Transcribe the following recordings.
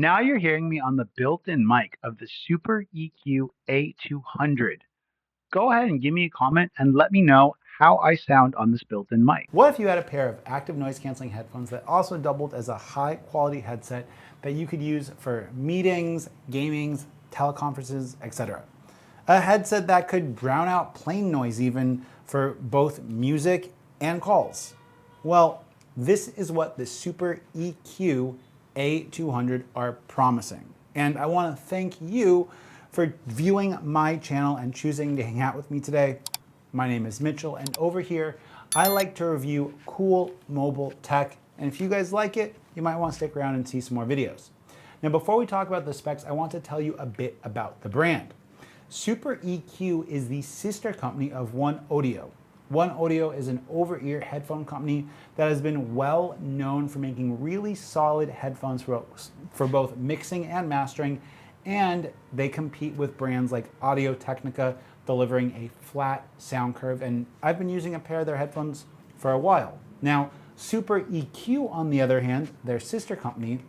Now you're hearing me on the built-in mic of the SuperEQ A200. Go ahead and give me a comment and let me know how I sound on this built-in mic. What if you had a pair of active noise canceling headphones that also doubled as a high quality headset that you could use for meetings, gaming, teleconferences, etc.? A headset that could drown out plane noise even for both music and calls. Well, this is what the Super EQ A200 are promising. And I want to thank you for viewing my channel and choosing to hang out with me today. My name is Mitchell, and over here, I like to review cool mobile tech. And if you guys like it, you might want to stick around and see some more videos. Now, before we talk about the specs, I want to tell you a bit about the brand. SuperEQ is the sister company of One Audio. One Audio is an over-ear headphone company that has been well known for making really solid headphones for both mixing and mastering, and they compete with brands like Audio-Technica, delivering a flat sound curve, and I've been using a pair of their headphones for a while. Now, SuperEQ, on the other hand, their sister company,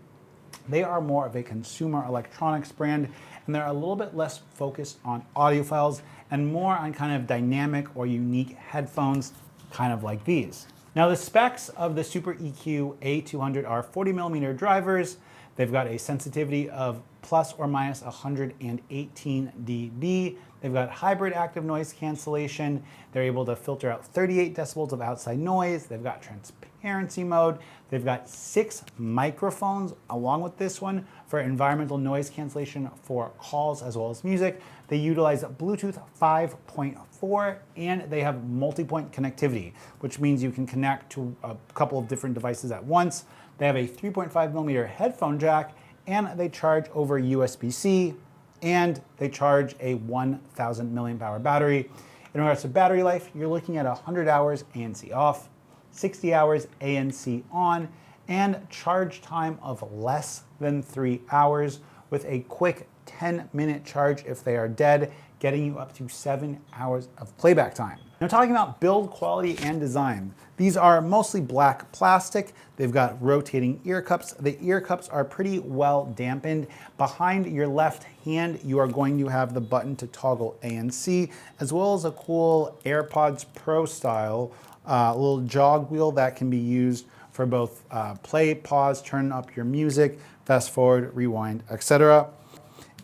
they are more of a consumer electronics brand, and they're a little bit less focused on audiophiles and more on kind of dynamic or unique headphones, kind of like these. Now, the specs of the SuperEQ A200 are 40mm drivers. They've got a sensitivity of plus or minus 118 dB. They've got hybrid active noise cancellation. They're able to filter out 38 decibels of outside noise. They've got transparency mode. They've got 6 microphones along with this one for environmental noise cancellation for calls as well as music. They utilize Bluetooth 5.4 and they have multi-point connectivity, which means you can connect to a couple of different devices at once. They have a 3.5mm headphone jack, and they charge over USB-C, and they charge a 1,000 milliamp hour battery. In regards to battery life, you're looking at 100 hours ANC off, 60 hours ANC on, and charge time of less than 3 hours with a quick 10-minute charge if they are dead, getting you up to 7 hours of playback time. Now, talking about build quality and design, these are mostly black plastic. They've got rotating ear cups. The ear cups are pretty well dampened. Behind your left hand, you are going to have the button to toggle ANC, as well as a cool AirPods Pro style little jog wheel that can be used for both play, pause, turn up your music, fast forward, rewind, etc.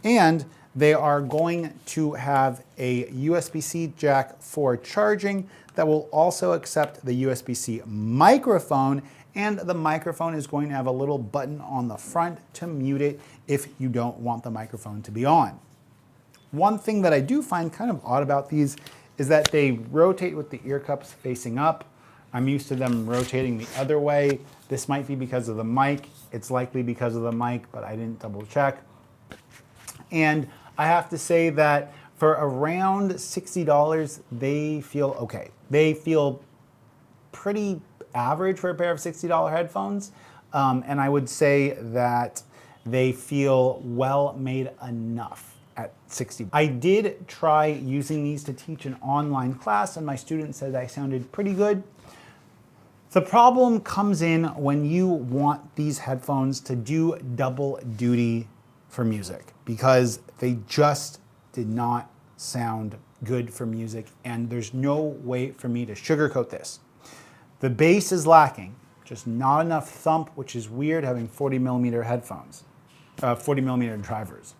And they are going to have a USB-C jack for charging that will also accept the USB-C microphone, and the microphone is going to have a little button on the front to mute it if you don't want the microphone to be on. One thing that I do find kind of odd about these is that they rotate with the ear cups facing up. I'm used to them rotating the other way. This might be because of the mic. It's likely because of the mic, but I didn't double check. And I have to say that for around $60, they feel okay. They feel pretty average for a pair of $60 headphones. And I would say that they feel well made enough at $60. I did try using these to teach an online class, and my student said I sounded pretty good. The problem comes in when you want these headphones to do double duty for music, because they just did not sound good for music, and there's no way for me to sugarcoat this. The bass is lacking, just not enough thump, which is weird having 40mm headphones, 40mm drivers.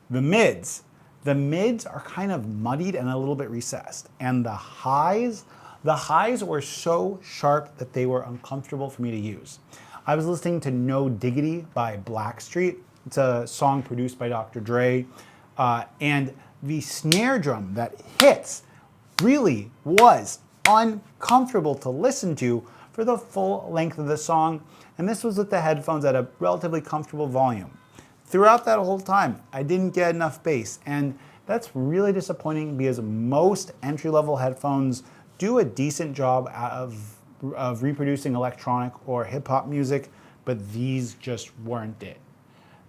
The mids are kind of muddied and a little bit recessed, and the highs were so sharp that they were uncomfortable for me to use. I was listening to No Diggity by Blackstreet. It's a song produced by Dr. Dre, and the snare drum that hits really was uncomfortable to listen to for the full length of the song, and this was with the headphones at a relatively comfortable volume. Throughout that whole time, I didn't get enough bass, and that's really disappointing because most entry-level headphones do a decent job of reproducing electronic or hip-hop music, but these just weren't it.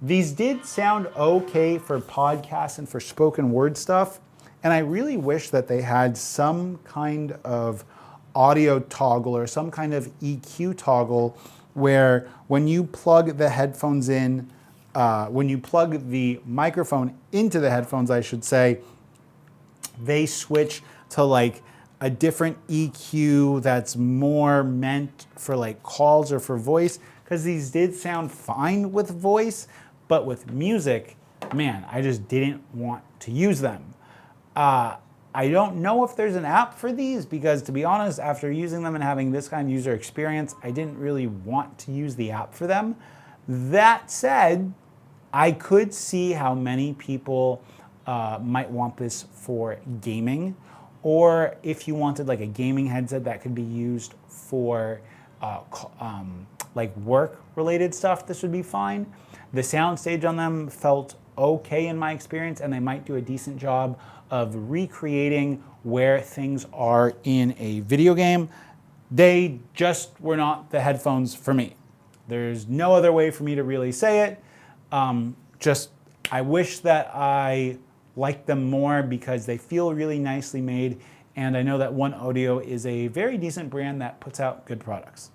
These did sound okay for podcasts and for spoken word stuff, and I really wish that they had some kind of audio toggle or some kind of EQ toggle where when you plug the headphones in when you plug the microphone into the headphones, I should say, they switch to like a different EQ that's more meant for like calls or for voice, because these did sound fine with voice, but with music, man, I just didn't want to use them. I don't know if there's an app for these, because to be honest, after using them and having this kind of user experience, I didn't really want to use the app for them. That said, I could see how many people might want this for gaming, or if you wanted like a gaming headset that could be used for like work-related stuff, this would be fine. The soundstage on them felt okay in my experience, and they might do a decent job of recreating where things are in a video game. They just were not the headphones for me. There's no other way for me to really say it. I wish that I liked them more, because they feel really nicely made, and I know that One Audio is a very decent brand that puts out good products.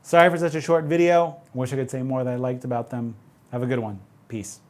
Sorry for such a short video. Wish I could say more that I liked about them. Have a good one. Peace.